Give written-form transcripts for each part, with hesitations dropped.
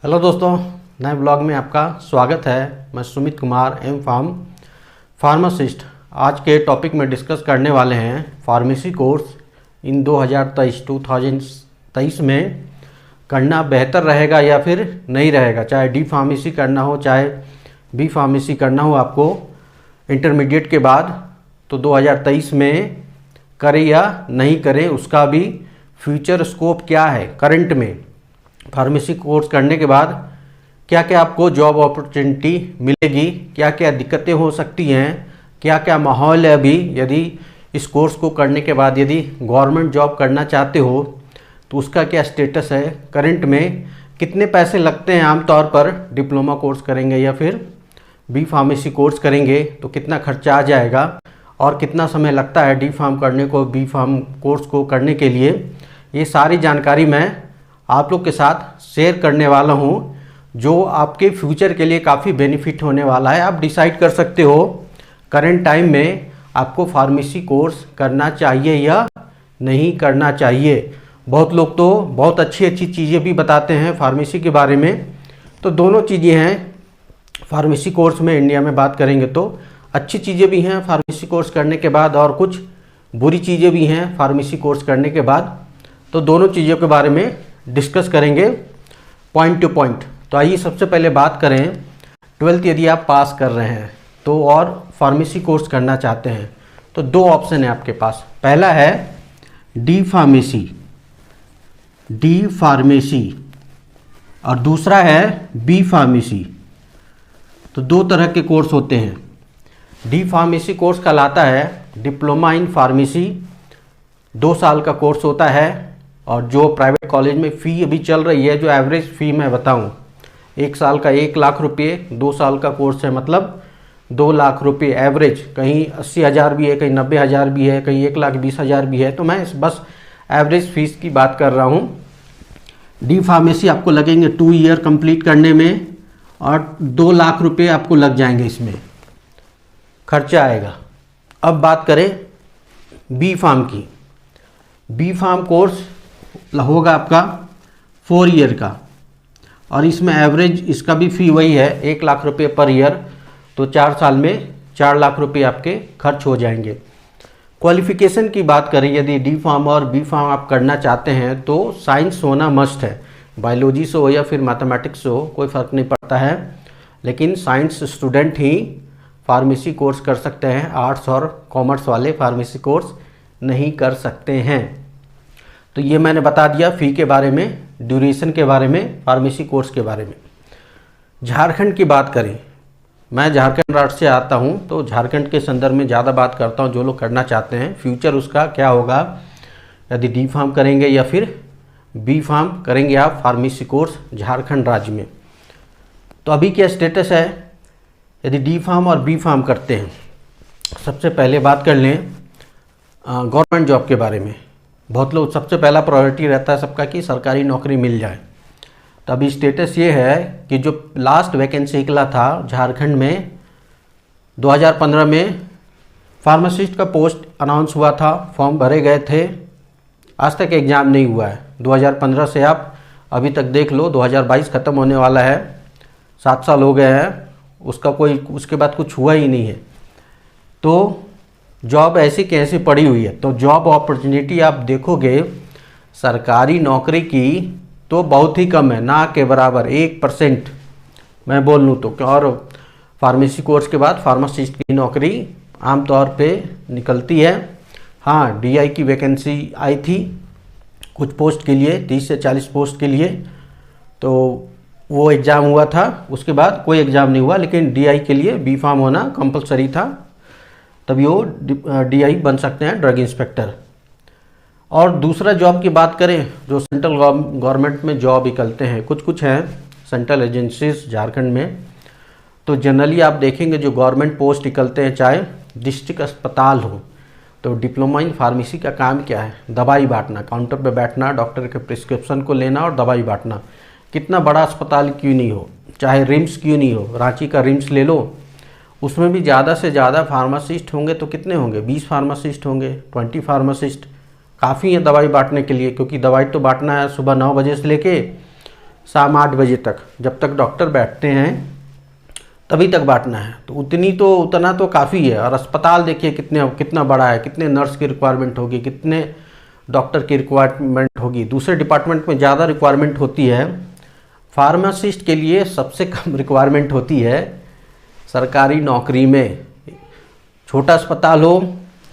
Hello दोस्तों, नए blog में आपका स्वागत है। मैं सुमित कुमार एम फार्मासिस्ट। आज के टॉपिक में डिस्कस करने वाले हैं फार्मेसी कोर्स इन 2023 में करना बेहतर रहेगा या फिर नहीं रहेगा। चाहे डी फार्मेसी करना हो चाहे बी फार्मेसी करना हो आपको इंटरमीडिएट के बाद, तो 2023 में करें या नहीं करें, उसका भी फ्यूचर स्कोप क्या है। करंट में फार्मेसी कोर्स करने के बाद क्या क्या आपको जॉब अपॉर्चुनिटी मिलेगी, क्या क्या दिक्कतें हो सकती हैं, क्या क्या माहौल है अभी। यदि इस कोर्स को करने के बाद यदि गवर्नमेंट जॉब करना चाहते हो तो उसका क्या स्टेटस है, करंट में कितने पैसे लगते हैं आमतौर पर, डिप्लोमा कोर्स करेंगे या फिर बी फार्मेसी कोर्स करेंगे तो कितना खर्चा आ जाएगा और कितना समय लगता है डी फार्म करने को, बी फार्म कोर्स को करने के लिए। ये सारी जानकारी मैं आप लोग के साथ शेयर करने वाला हूँ, जो आपके फ्यूचर के लिए काफ़ी बेनिफिट होने वाला है। आप डिसाइड कर सकते हो करंट टाइम में आपको फार्मेसी कोर्स करना चाहिए या नहीं करना चाहिए। बहुत लोग तो बहुत अच्छी अच्छी चीज़ें भी बताते हैं फार्मेसी के बारे में, तो दोनों चीज़ें हैं फार्मेसी कोर्स में। इंडिया में बात करेंगे तो अच्छी चीज़ें भी हैं फार्मेसी कोर्स करने के बाद और कुछ बुरी चीज़ें भी हैं फार्मेसी कोर्स करने के बाद, तो दोनों चीज़ों के बारे में डिस्कस करेंगे पॉइंट टू पॉइंट। तो आइए सबसे पहले बात करें 12th यदि आप पास कर रहे हैं तो और फार्मेसी कोर्स करना चाहते हैं तो दो ऑप्शन है आपके पास। पहला है डी फार्मेसी और दूसरा है बी फार्मेसी। तो दो तरह के कोर्स होते हैं। डी फार्मेसी कोर्स कहलाता है डिप्लोमा इन फार्मेसी, 2 साल का कोर्स होता है। और जो प्राइवेट कॉलेज में फ़ी अभी चल रही है, जो एवरेज फ़ी मैं बताऊं, 1 साल का 1 लाख रुपये, 2 साल का कोर्स है मतलब 2 लाख रुपये एवरेज। कहीं 80,000 भी है, कहीं 90,000 भी है, कहीं 1,20,000 भी है। तो मैं बस एवरेज फीस की बात कर रहा हूँ। डी फार्मेसी आपको लगेंगे 2 ईयर कंप्लीट करने में और 2 लाख रुपये आपको लग जाएंगे, इसमें खर्चा आएगा। अब बात करें बी फार्म की। बी फार्म कोर्स होगा आपका 4 ईयर का और इसमें एवरेज इसका भी फ़ी वही है 1 लाख रुपये पर ईयर। तो 4 साल में 4 लाख रुपये आपके खर्च हो जाएंगे। क्वालिफ़िकेशन की बात करें, यदि डी फार्म और बी फार्म आप करना चाहते हैं तो साइंस होना मस्ट है। बायोलॉजी से हो या फिर मैथमेटिक्स से हो, कोई फ़र्क नहीं पड़ता है, लेकिन साइंस स्टूडेंट ही फार्मेसी कोर्स कर सकते हैं। आर्ट्स और कॉमर्स वाले फार्मेसी कोर्स नहीं कर सकते हैं। तो ये मैंने बता दिया फ़ी के बारे में, ड्यूरेशन के बारे में, फार्मेसी कोर्स के बारे में। झारखंड की बात करें, मैं झारखंड राज्य से आता हूँ तो झारखंड के संदर्भ में ज़्यादा बात करता हूँ। जो लोग करना चाहते हैं फ्यूचर उसका क्या होगा, यदि डी फार्म करेंगे या फिर बी फार्म करेंगे आप फार्मेसी कोर्स झारखंड राज्य में। तो अभी क्या स्टेटस है यदि डी फार्म और बी फार्म करते हैं। सबसे पहले बात कर लें गवर्नमेंट जॉब के बारे में। बहुत लोग, सबसे पहला प्रायोरिटी रहता है सबका कि सरकारी नौकरी मिल जाए। तो अभी स्टेटस ये है कि जो लास्ट वैकेंसी निकला था झारखंड में 2015 में, फार्मासिस्ट का पोस्ट अनाउंस हुआ था, फॉर्म भरे गए थे, आज तक एग्ज़ाम नहीं हुआ है। 2015 से आप अभी तक देख लो, 2022 ख़त्म होने वाला है, 7 साल हो गए हैं, उसका कोई उसके बाद कुछ हुआ ही नहीं है। तो जॉब ऐसी कैसी पड़ी हुई है। तो जॉब अपॉर्चुनिटी आप देखोगे सरकारी नौकरी की तो बहुत ही कम है, ना के बराबर 1% मैं बोल लूँ तो। और फार्मेसी कोर्स के बाद फार्मासिस्ट की नौकरी आमतौर पे निकलती है। हाँ, डीआई की वैकेंसी आई थी कुछ पोस्ट के लिए, 30 से 40 पोस्ट के लिए, तो वो एग्ज़ाम हुआ था। उसके बाद कोई एग्ज़ाम नहीं हुआ, लेकिन डीआई के लिए बी फार्म होना कंपलसरी था, तभी वो डीआई बन सकते हैं, ड्रग इंस्पेक्टर। और दूसरा जॉब की बात करें, जो सेंट्रल गवर्नमेंट में जॉब निकलते हैं, कुछ हैं सेंट्रल एजेंसीज झारखंड में। तो जनरली आप देखेंगे जो गवर्नमेंट पोस्ट निकलते हैं, चाहे डिस्ट्रिक्ट अस्पताल हो, तो डिप्लोमा इन फार्मेसी का काम क्या है, दवाई बांटना, काउंटर पे बैठना, डॉक्टर के प्रिस्क्रिप्शन को लेना और दवाई बांटना। कितना बड़ा अस्पताल क्यों नहीं हो, चाहे रिम्स क्यों नहीं हो, रांची का रिम्स ले लो, उसमें भी ज़्यादा से ज़्यादा फार्मासिस्ट होंगे तो कितने होंगे, 20 फार्मासिस्ट होंगे, 20 फार्मासिस्ट काफ़ी है दवाई बांटने के लिए। क्योंकि दवाई तो बांटना है सुबह 9 बजे से लेके शाम 8 बजे तक, जब तक डॉक्टर बैठते हैं तभी तक बांटना है। तो उतना तो काफ़ी है। और अस्पताल देखिए कितना बड़ा है, कितने नर्स की रिक्वायरमेंट होगी, कितने डॉक्टर की रिक्वायरमेंट होगी। दूसरे डिपार्टमेंट में ज़्यादा रिक्वायरमेंट होती है, फार्मासिस्ट के लिए सबसे कम रिक्वायरमेंट होती है सरकारी नौकरी में। छोटा अस्पताल हो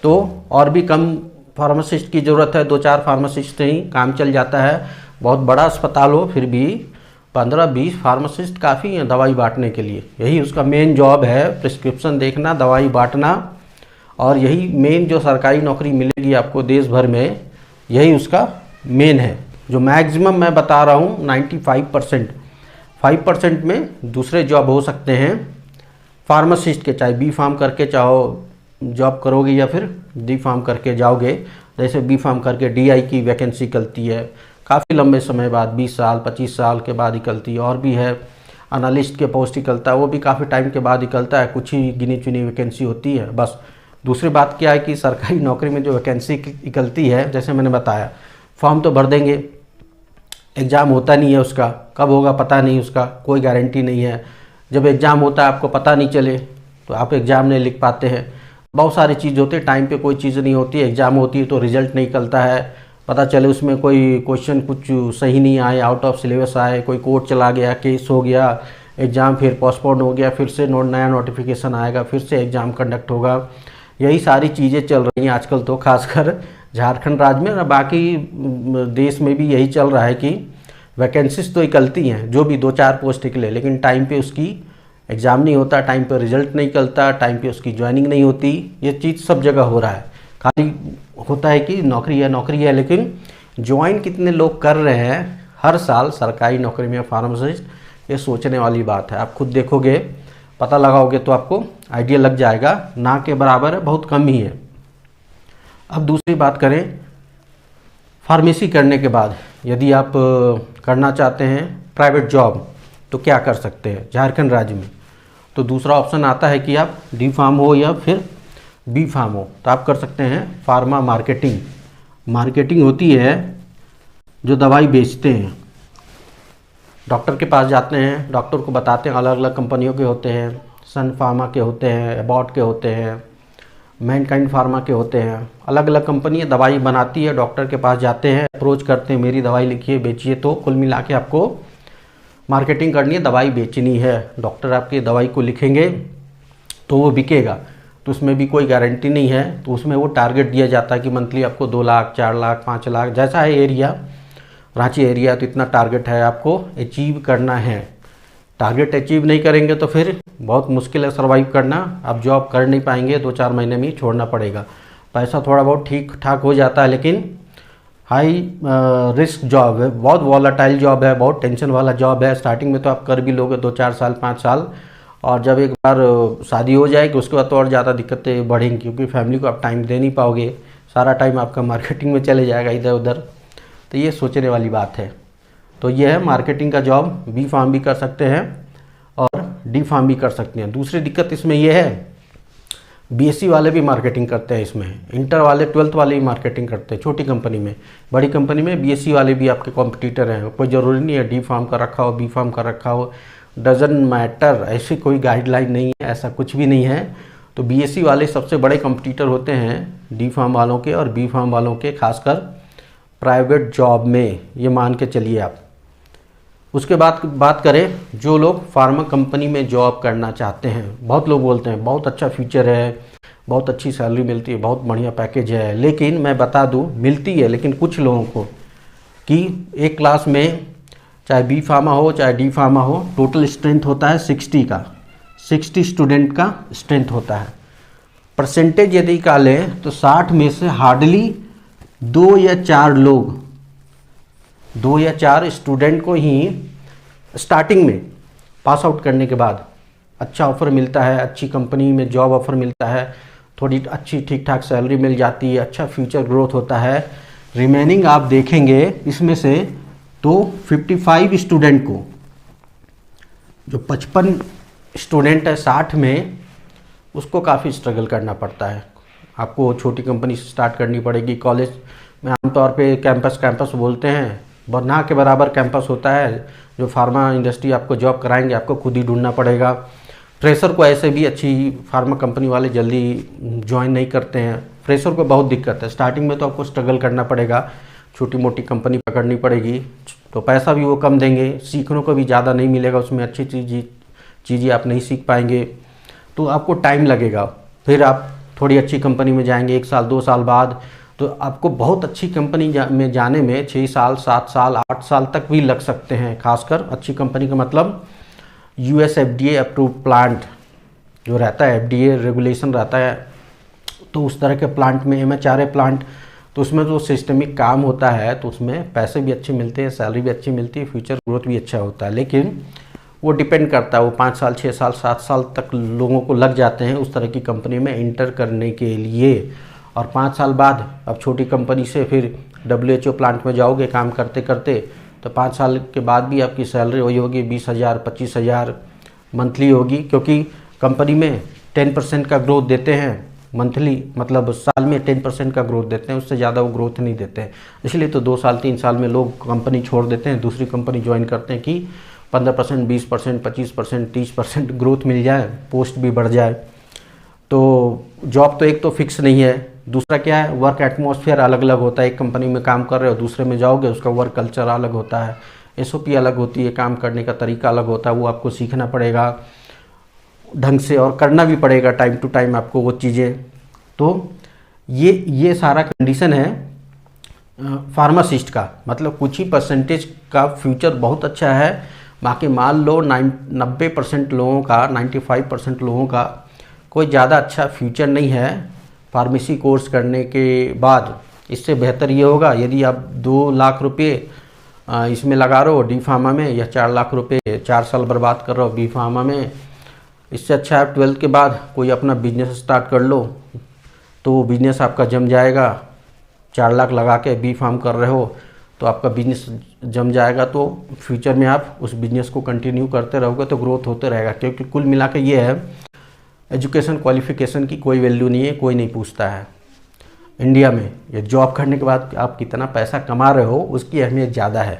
तो और भी कम फार्मासिस्ट की ज़रूरत है, 2-4 फार्मासिस्ट से ही काम चल जाता है। बहुत बड़ा अस्पताल हो फिर भी 15-20 फार्मासिस्ट काफ़ी हैं दवाई बांटने के लिए। यही उसका मेन जॉब है, प्रिस्क्रिप्शन देखना, दवाई बांटना। और यही मेन जो सरकारी नौकरी मिलेगी आपको देश भर में, यही उसका मेन है। जो मैक्सिमम मैं बता रहा हूँ 95%, 5% में दूसरे जॉब हो सकते हैं फार्मासिस्ट के, चाहे बी फार्म करके चाहो जॉब करोगे या फिर डी फार्म करके जाओगे। जैसे बी फार्म करके डीआई की वैकेंसी निकलती है काफ़ी लंबे समय बाद, 20 साल 25 साल के बाद निकलती है। और भी है एनालिस्ट के पोस्ट निकलता है, वो भी काफ़ी टाइम के बाद निकलता है, कुछ ही गिनी चुनी वैकेंसी होती है बस। दूसरी बात क्या है कि सरकारी नौकरी में जो वैकेंसी निकलती है, जैसे मैंने बताया, फॉर्म तो भर देंगे, एग्ज़ाम होता नहीं है उसका, कब होगा पता नहीं, उसका कोई गारंटी नहीं है। जब एग्ज़ाम होता है आपको पता नहीं चले तो आप एग्ज़ाम नहीं लिख पाते हैं। बहुत सारी चीज़ होती है, टाइम पे कोई चीज़ नहीं होती है। एग्ज़ाम होती है तो रिजल्ट नहीं निकलता है, पता चले उसमें कोई क्वेश्चन कुछ सही नहीं आए, आउट ऑफ सिलेबस आए, कोई कोर्ट चला गया, केस हो गया, एग्ज़ाम फिर पोस्टपोन हो गया, फिर से नया नोटिफिकेशन आएगा, फिर से एग्ज़ाम कंडक्ट होगा। यही सारी चीज़ें चल रही हैं आजकल तो, खासकर झारखंड राज्य में ना, बाकी देश में भी यही चल रहा है कि वैकेंसीज तो निकलती हैं, जो भी 2-4 पोस्ट निकले, लेकिन टाइम पे उसकी एग्ज़ाम नहीं होता, टाइम पे रिजल्ट नहीं निकलता, टाइम पे उसकी ज्वाइनिंग नहीं होती। ये चीज़ सब जगह हो रहा है। खाली होता है कि नौकरी है, लेकिन ज्वाइन कितने लोग कर रहे हैं हर साल सरकारी नौकरी में फार्मासिस्ट, ये सोचने वाली बात है। आप खुद देखोगे, पता लगाओगे तो आपको आइडिया लग जाएगा, ना के बराबर है, बहुत कम ही है। अब दूसरी बात करें, फार्मेसी करने के बाद यदि आप करना चाहते हैं प्राइवेट जॉब तो क्या कर सकते हैं झारखंड राज्य में। तो दूसरा ऑप्शन आता है कि आप डी फार्म हो या फिर बी फार्म हो, तो आप कर सकते हैं फार्मा मार्केटिंग। मार्केटिंग होती है जो दवाई बेचते हैं, डॉक्टर के पास जाते हैं, डॉक्टर को बताते हैं, अलग अलग कंपनियों के होते हैं, सन फार्मा के होते हैं, एबॉट के होते हैं, मैनकाइंड फार्मा के होते हैं, अलग अलग कंपनियां दवाई बनाती है। डॉक्टर के पास जाते हैं, अप्रोच करते हैं, मेरी दवाई लिखिए, बेचिए। तो कुल मिला के आपको मार्केटिंग करनी है, दवाई बेचनी है। डॉक्टर आपकी दवाई को लिखेंगे तो वो बिकेगा, तो उसमें भी कोई गारंटी नहीं है। तो उसमें वो टारगेट दिया जाता है कि मंथली आपको 2 लाख 4 लाख 5 लाख, जैसा है एरिया, रांची एरिया तो इतना टारगेट है आपको अचीव करना है। टारगेट अचीव नहीं करेंगे तो फिर बहुत मुश्किल है सर्वाइव करना, आप जॉब कर नहीं पाएंगे, 2-4 महीने में ही छोड़ना पड़ेगा। पैसा थोड़ा बहुत ठीक ठाक हो जाता है, लेकिन हाई रिस्क जॉब है, बहुत वॉलेटाइल जॉब है, बहुत टेंशन वाला जॉब है। स्टार्टिंग में तो आप कर भी लोगे 2-4 साल 5 साल, और जब एक बार शादी हो जाएगी उसके बाद तो और ज़्यादा दिक्कतें बढ़ेंगी, क्योंकि फैमिली को आप टाइम दे नहीं पाओगे, सारा टाइम आपका मार्केटिंग में चले जाएगा इधर उधर। तो ये सोचने वाली बात है। तो ये है मार्केटिंग का जॉब, बी फार्म भी कर सकते हैं और डी फार्म भी कर सकते हैं। दूसरी दिक्कत इसमें ये है, बीएससी वाले भी मार्केटिंग करते हैं इसमें, इंटर वाले 12th वाले भी मार्केटिंग करते हैं छोटी कंपनी में। बड़ी कंपनी में बीएससी वाले भी आपके कॉम्पिटिटर हैं, कोई ज़रूरी नहीं है डी फार्म का रखा हो बी फार्म का रखा हो, डजन मैटर, ऐसी कोई गाइडलाइन नहीं है, ऐसा कुछ भी नहीं है। तो बीएससी वाले सबसे बड़े कॉम्पिटिटर होते हैं डी फार्म वालों के और बी फार्म वालों के, खासकर प्राइवेट जॉब में, ये मान के चलिए आप। उसके बाद बात करें जो लोग फार्मा कंपनी में जॉब करना चाहते हैं, बहुत लोग बोलते हैं बहुत अच्छा फ्यूचर है, बहुत अच्छी सैलरी मिलती है, बहुत बढ़िया पैकेज है। लेकिन मैं बता दूं, मिलती है लेकिन कुछ लोगों को, कि एक क्लास में चाहे बी फार्मा हो चाहे डी फार्मा हो, टोटल स्ट्रेंथ होता है 60 का, 60 स्टूडेंट का स्ट्रेंथ होता है। परसेंटेज यदि का लें तो 60 में से हार्डली 2 या 4 लोग, 2 या 4 स्टूडेंट को ही स्टार्टिंग में पास आउट करने के बाद अच्छा ऑफ़र मिलता है, अच्छी कंपनी में जॉब ऑफ़र मिलता है, थोड़ी अच्छी ठीक ठाक सैलरी मिल जाती है, अच्छा फ्यूचर ग्रोथ होता है। रिमेनिंग आप देखेंगे इसमें से तो 55 स्टूडेंट को, जो 55 स्टूडेंट है 60 में, उसको काफ़ी स्ट्रगल करना पड़ता है। आपको छोटी कंपनी से स्टार्ट करनी पड़ेगी। कॉलेज में आमतौर पे कैंपस बोलते हैं, ना के बराबर कैंपस होता है, जो फार्मा इंडस्ट्री आपको जॉब कराएंगे आपको खुद ही ढूंढना पड़ेगा। फ्रेशर को ऐसे भी अच्छी फार्मा कंपनी वाले जल्दी ज्वाइन नहीं करते हैं, फ्रेशर को बहुत दिक्कत है। स्टार्टिंग में तो आपको स्ट्रगल करना पड़ेगा, छोटी मोटी कंपनी पकड़नी पड़ेगी, तो पैसा भी वो कम देंगे, सीखने को भी ज़्यादा नहीं मिलेगा, उसमें अच्छी चीज़ें आप नहीं सीख पाएंगे, तो आपको टाइम लगेगा। फिर आप थोड़ी अच्छी कंपनी में जाएंगे 1 साल 2 साल बाद, तो आपको बहुत अच्छी कंपनी में जाने में 6 साल 7 साल 8 साल तक भी लग सकते हैं। खासकर अच्छी कंपनी का मतलब US FDA अप्रूव प्लांट जो रहता है, FDA रेगुलेशन रहता है, तो उस तरह के प्लांट में MHRA प्लांट, तो उसमें जो सिस्टमिक काम होता है तो उसमें पैसे भी अच्छे मिलते हैं, सैलरी भी अच्छी मिलती है, फ्यूचर ग्रोथ भी अच्छा होता है। लेकिन वो डिपेंड करता है, वो 5 साल 6 साल 7 साल तक लोगों को लग जाते हैं उस तरह की कंपनी में इंटर करने के लिए। और 5 साल बाद अब छोटी कंपनी से फिर WHO प्लांट में जाओगे काम करते करते, तो 5 साल के बाद भी आपकी सैलरी वही होगी 20,000 25,000 मंथली होगी, क्योंकि कंपनी में 10% का ग्रोथ देते हैं मंथली, मतलब साल में 10% का ग्रोथ देते हैं, उससे ज़्यादा वो ग्रोथ नहीं देते हैं। इसलिए तो 2 साल 3 साल में लोग कंपनी छोड़ देते हैं, दूसरी कंपनी ज्वाइन करते हैं कि 15% 20% 25% 30% ग्रोथ मिल जाए, पोस्ट भी बढ़ जाए। तो जॉब तो एक तो फिक्स नहीं है, दूसरा क्या है, वर्क एटमॉस्फेयर अलग अलग होता है। एक कंपनी में काम कर रहे हो, दूसरे में जाओगे उसका वर्क कल्चर अलग होता है, SOP अलग होती है, काम करने का तरीका अलग होता है, वो आपको सीखना पड़ेगा ढंग से और करना भी पड़ेगा टाइम टू टाइम आपको वो चीज़ें। तो ये सारा कंडीशन है फार्मासिस्ट का, मतलब कुछ ही परसेंटेज का फ्यूचर बहुत अच्छा है, बाकी मान लो 90% लोगों का 95% लोगों का कोई ज़्यादा अच्छा फ्यूचर नहीं है फार्मेसी कोर्स करने के बाद। इससे बेहतर ये होगा यदि आप 2 लाख रुपये इसमें लगा रहे हो डी फार्मा में, या 4 लाख रुपये 4 साल बर्बाद कर रहे हो बी फार्मा में, इससे अच्छा आप 12th के बाद कोई अपना बिजनेस स्टार्ट कर लो, तो वो बिजनेस आपका जम जाएगा। 4 लाख लगा के बी फार्म कर रहे हो तो आपका बिजनेस जम जाएगा, तो फ्यूचर में आप उस बिजनेस को कंटिन्यू करते रहोगे तो ग्रोथ होते रहेगा। क्योंकि कुल मिला के ये है, एजुकेशन क्वालिफिकेशन की कोई वैल्यू नहीं है, कोई नहीं पूछता है इंडिया में। ये जॉब करने के बाद आप कितना पैसा कमा रहे हो उसकी अहमियत ज़्यादा है,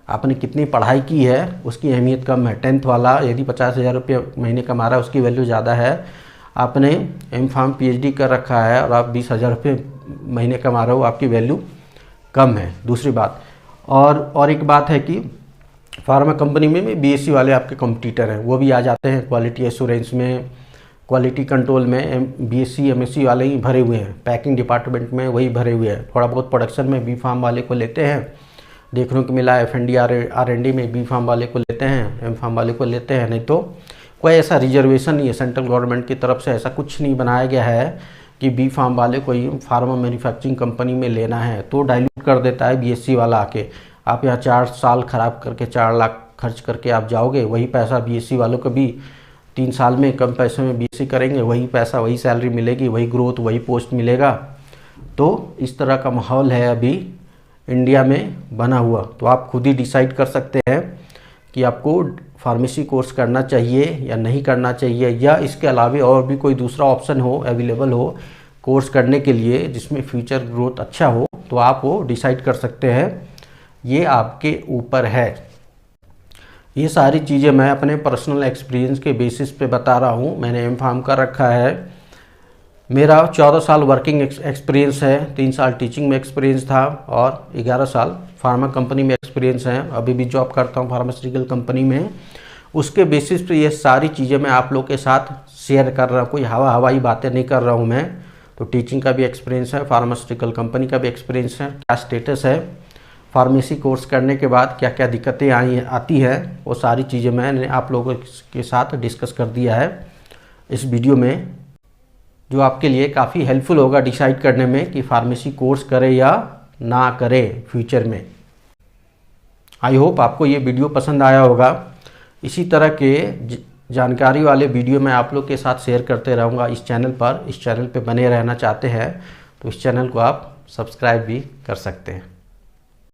आपने कितनी पढ़ाई की है उसकी अहमियत कम है। 10th वाला यदि 50,000 रुपये महीने कमा रहा है उसकी वैल्यू ज़्यादा है, आपने M.Pharm PhD कर रखा है और आप 20,000 रुपये महीने कमा रहे हो, आपकी वैल्यू कम है। दूसरी बात और एक बात है कि फार्मा कंपनी में BSc वाले आपके कॉम्पिटिटर हैं, वो भी आ जाते हैं क्वालिटी एश्योरेंस में, क्वालिटी कंट्रोल में BSc MSc वाले ही भरे हुए हैं, पैकिंग डिपार्टमेंट में वही भरे हुए हैं, थोड़ा बहुत प्रोडक्शन में बी फार्म वाले को लेते हैं, देखने को मिला F&D R&D में बी फार्म वाले को लेते हैं, M फार्म वाले को लेते हैं। नहीं तो कोई ऐसा रिजर्वेशन नहीं है, सेंट्रल गवर्नमेंट की तरफ से ऐसा कुछ नहीं बनाया गया है कि बी फार्म वाले को ही फार्मा मैन्युफैक्चरिंग कंपनी में लेना है, तो डाइल्यूट कर देता है BSc वाला आके। आप यहाँ 4 साल ख़राब करके 4 लाख खर्च करके आप जाओगे, वही पैसा BSc वालों को भी 3 साल में कम पैसे में BSc करेंगे, वही पैसा वही सैलरी मिलेगी, वही ग्रोथ वही पोस्ट मिलेगा। तो इस तरह का माहौल है अभी इंडिया में बना हुआ। तो आप खुद ही डिसाइड कर सकते हैं कि आपको फार्मेसी कोर्स करना चाहिए या नहीं करना चाहिए, या इसके अलावा और भी कोई दूसरा ऑप्शन हो अवेलेबल हो कोर्स करने के लिए जिसमें फ्यूचर ग्रोथ अच्छा हो, तो आप वो डिसाइड कर सकते हैं, ये आपके ऊपर है। ये सारी चीज़ें मैं अपने पर्सनल एक्सपीरियंस के बेसिस पे बता रहा हूँ। मैंने M.Pharm कर रखा है, मेरा 14 साल वर्किंग एक्सपीरियंस है, 3 साल टीचिंग में एक्सपीरियंस था और 11 साल फार्मा कंपनी में एक्सपीरियंस है। अभी भी जॉब करता हूँ फार्मास्यूटिकल कंपनी में। उसके बेसिस पे ये सारी चीज़ें मैं आप लोग के साथ शेयर कर रहा हूँ, कोई हवाई बातें नहीं कर रहा हूँ मैं। तो टीचिंग का भी एक्सपीरियंस है, फार्मास्यूटिकल कंपनी का भी एक्सपीरियंस है, क्या स्टेटस है, फार्मेसी कोर्स करने के बाद क्या क्या दिक्कतें आती हैं, वो सारी चीज़ें मैंने आप लोगों के साथ डिस्कस कर दिया है इस वीडियो में, जो आपके लिए काफ़ी हेल्पफुल होगा डिसाइड करने में कि फार्मेसी कोर्स करे या ना करे फ्यूचर में। आई होप आपको ये वीडियो पसंद आया होगा। इसी तरह के जानकारी वाले वीडियो मैं आप लोग के साथ शेयर करते रहूँगा इस चैनल पर। इस चैनल पे बने रहना चाहते हैं तो इस चैनल को आप सब्सक्राइब भी कर सकते हैं।